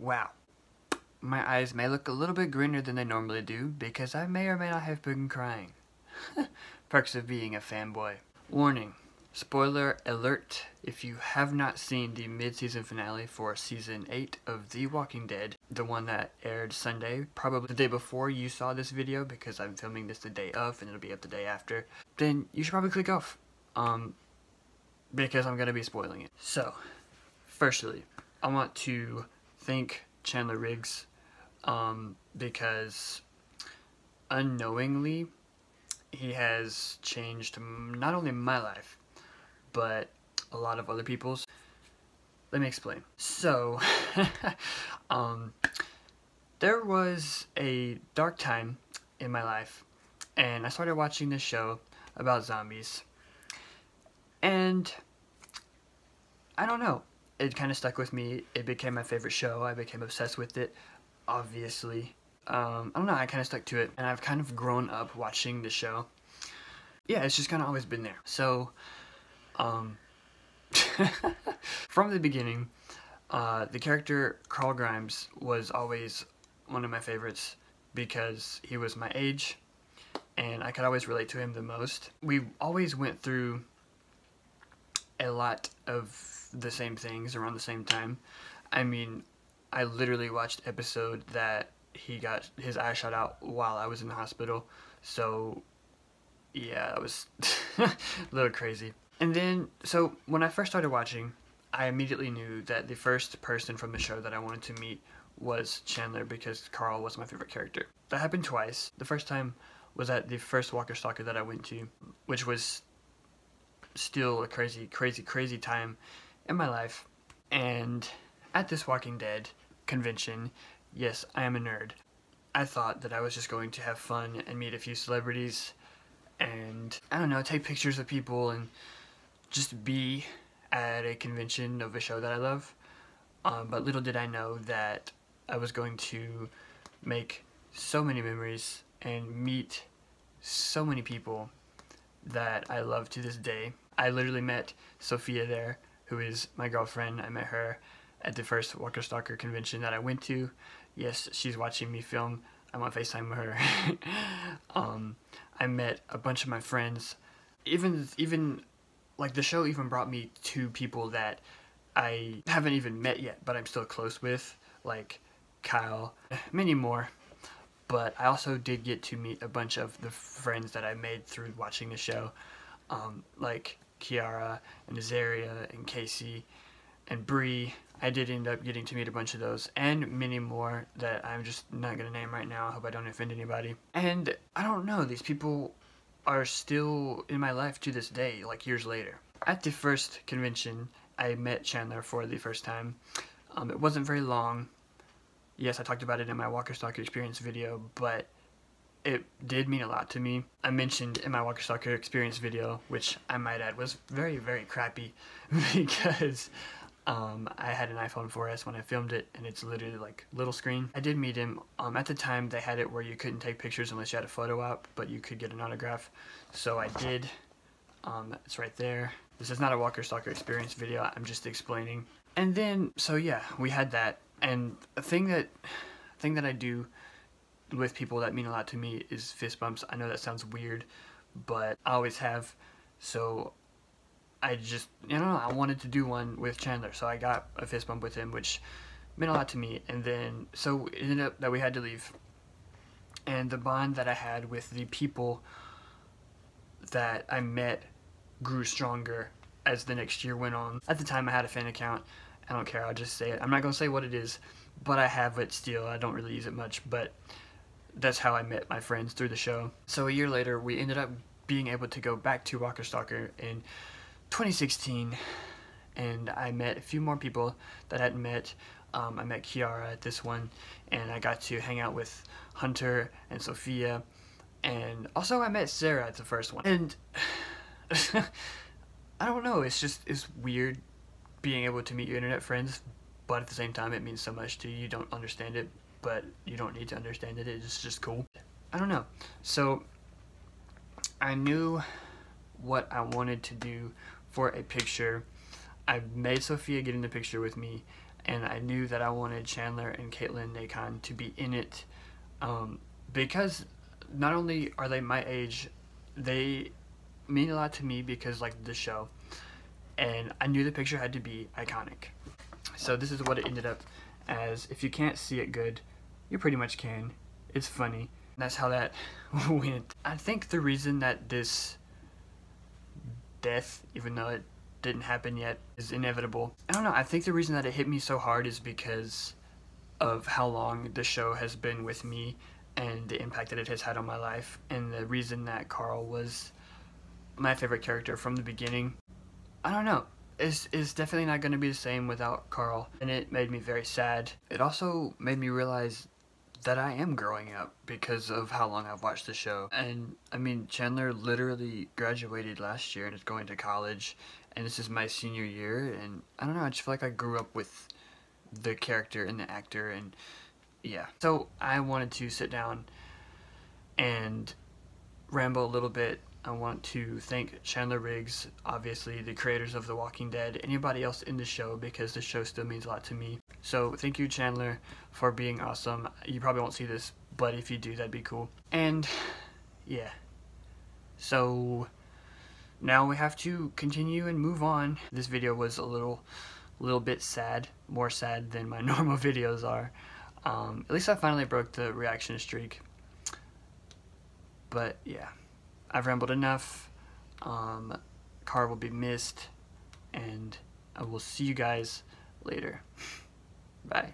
Wow. My eyes may look a little bit greener than they normally do because I may or may not have been crying. Perks of being a fanboy. Warning. Spoiler alert, if you have not seen the mid-season finale for Season 8 of The Walking Dead, the one that aired Sunday, probably the day before you saw this video because I'm filming this the day of and it'll be up the day after, then you should probably click off, because I'm going to be spoiling it. So, firstly, I want to thank Chandler Riggs, because unknowingly, he has changed not only my life, but a lot of other people's. Let me explain. So, there was a dark time in my life, and I started watching this show about zombies, and I don't know, it kind of stuck with me. It became my favorite show. I became obsessed with it, obviously. I don't know, I kind of stuck to it, and I've kind of grown up watching the show. Yeah, it's just kind of always been there. So, from the beginning, the character Carl Grimes was always one of my favorites because he was my age and I could always relate to him the most. We always went through a lot of the same things around the same time. I mean, I literally watched an episode that he got his eye shot out while I was in the hospital, so yeah, that was a little crazy. And then, so when I first started watching, I immediately knew that the first person from the show that I wanted to meet was Chandler because Carl was my favorite character. That happened twice. The first time was at the first Walker Stalker that I went to, which was still a crazy time in my life. And at this Walking Dead convention, yes, I am a nerd, I thought that I was just going to have fun and meet a few celebrities and, I don't know, take pictures of people and just be at a convention of a show that I love. But little did I know that I was going to make so many memories and meet so many people that I love to this day. I literally met Sophia there, who is my girlfriend. I met her at the first Walker Stalker convention that I went to. Yes, she's watching me film. I'm on FaceTime with her. I met a bunch of my friends. Even like the show even brought me to people that I haven't even met yet, but I'm still close with, like Kyle, many more. But I also did get to meet a bunch of the friends that I made through watching the show, like Kiara and Azaria and Casey and Bree. I did end up getting to meet a bunch of those, and many more that I'm just not going to name right now. I hope I don't offend anybody. And I don't know, these people are still in my life to this day, like years later. At the first convention, I met Chandler for the first time. It wasn't very long. Yes, I talked about it in my Walker Stalker experience video, but it did mean a lot to me. I mentioned in my Walker Stalker experience video, which I might add was very crappy because I had an iPhone 4S when I filmed it, and it's literally like little screen. I did meet him. At the time, they had it where you couldn't take pictures unless you had a photo op, but you could get an autograph. So I did. It's right there. This is not a Walker Stalker experience video. I'm just explaining. And then, so yeah, we had that. And a thing that I do with people that mean a lot to me is fist bumps. I know that sounds weird, but I always have. So I just, I don't know, I wanted to do one with Chandler, so I got a fist bump with him, which meant a lot to me. And then, so it ended up that we had to leave. And the bond that I had with the people that I met grew stronger as the next year went on. At the time, I had a fan account. I don't care, I'll just say it. I'm not going to say what it is, but I have it still. I don't really use it much, but that's how I met my friends, through the show. So a year later, we ended up being able to go back to Walker Stalker in 2016, and I met a few more people that I hadn't met. I met Kiara at this one, and I got to hang out with Hunter and Sophia, and also I met Sarah at the first one. And I don't know, it's weird being able to meet your internet friends, but at the same time it means so much to you. You don't understand it, but you don't need to understand it. It's just cool. I don't know. So I knew what I wanted to do for a picture. I made Sophia get in the picture with me, and I knew that I wanted Chandler and Caitlin Nacon to be in it, because not only are they my age, they mean a lot to me because like the show, and I knew the picture had to be iconic. So this is what it ended up as. If you can't see it good, you pretty much can. It's funny. That's how that went. I think the reason that this death, even though it didn't happen yet, is inevitable. I don't know, I think the reason that it hit me so hard is because of how long the show has been with me and the impact that it has had on my life, and the reason that Carl was my favorite character from the beginning. I don't know, it's definitely not going to be the same without Carl, and it made me very sad. It also made me realize that I am growing up because of how long I've watched the show. And I mean, Chandler literally graduated last year and is going to college, and this is my senior year, and I don't know, I just feel like I grew up with the character and the actor, and yeah. So I wanted to sit down and ramble a little bit. I want to thank Chandler Riggs, obviously the creators of The Walking Dead, anybody else in the show, because the show still means a lot to me. So thank you, Chandler, for being awesome. You probably won't see this, but if you do, that'd be cool. And yeah, so now we have to continue and move on. This video was a little bit sad, more sad than my normal videos are. At least I finally broke the reaction streak. But yeah, I've rambled enough. Carl will be missed, and I will see you guys later. Bye.